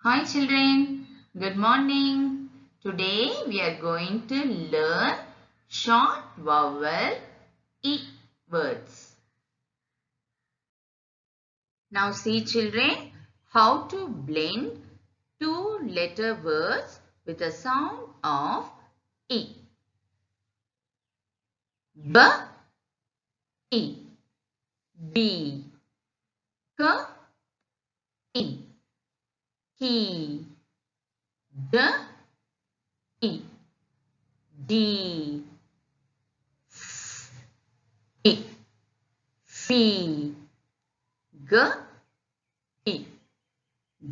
Hi children, good morning. Today we are going to learn short vowel E words. Now see children how to blend two letter words with a sound of E. B, E, B, K, E, He, D, E, D, F, E, Fee, G, E,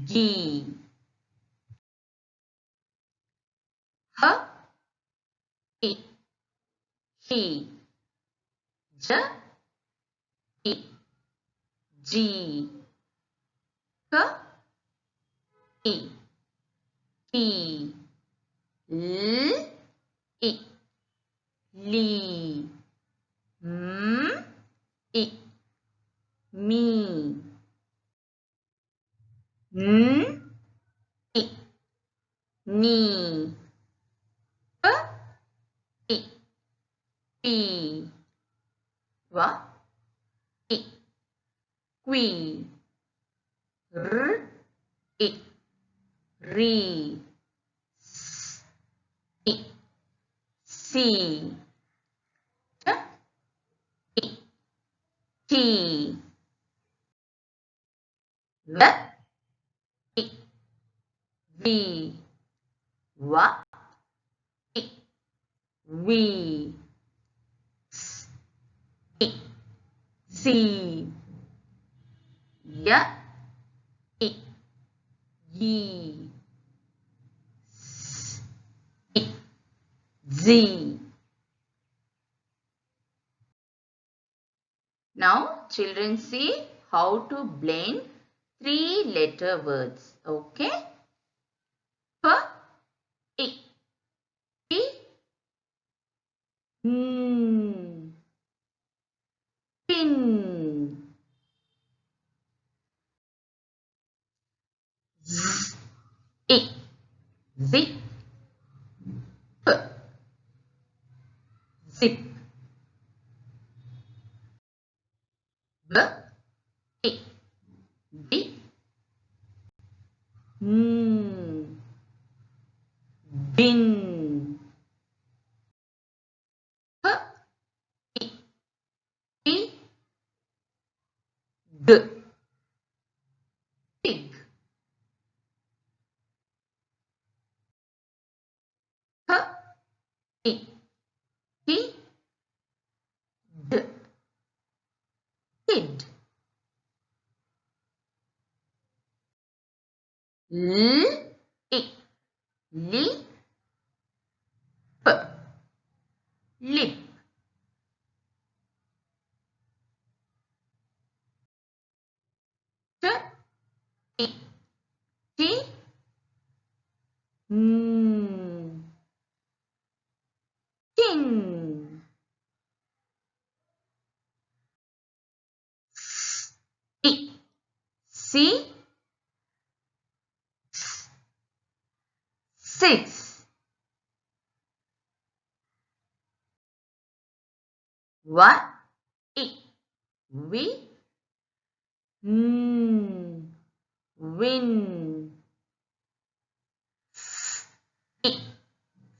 G, H, E, He, J, E, G, K, E, T, L, E, Li, M, E, Me, N, E, Ni, P, E, P, W, E, Qui, R, E, Ri, S, E, Si, T, E, T, V, E, V, W, E, We, S, E, Si, Y, E, Yi, S, E, Z. Now children see how to blend three letter words. Okay? P, I, P, N, pin, Z, I, zip, P, zip, B, I, B, N, bin, P, I, P, G, pig, P, I, T, D, kid, L, I, li, P, lip, T, I, T, N, tin, I, C, six, what, I, we, N, win, F, I,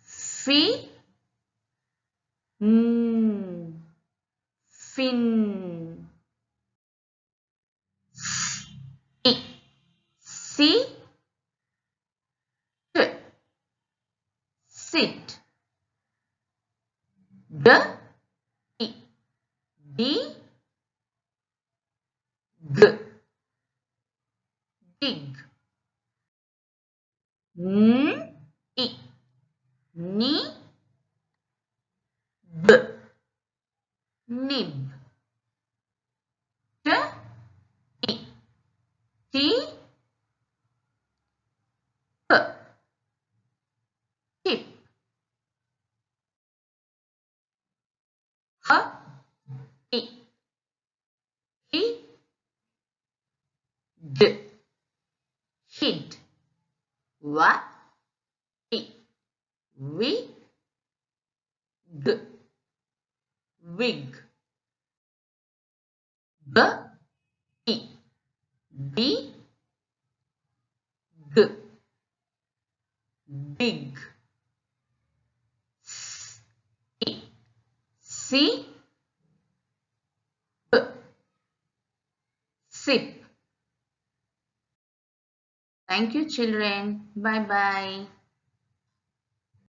fee, N, fin, I, see, t, sit, d, I, d, g, dig, n, I, ni, b, nib, t, I, t, p, tip, h, I, he, d, hid, wa, I, wig, wig, b, I, b, g, big, s, I, si, p, sip. Thank you, children. Bye bye.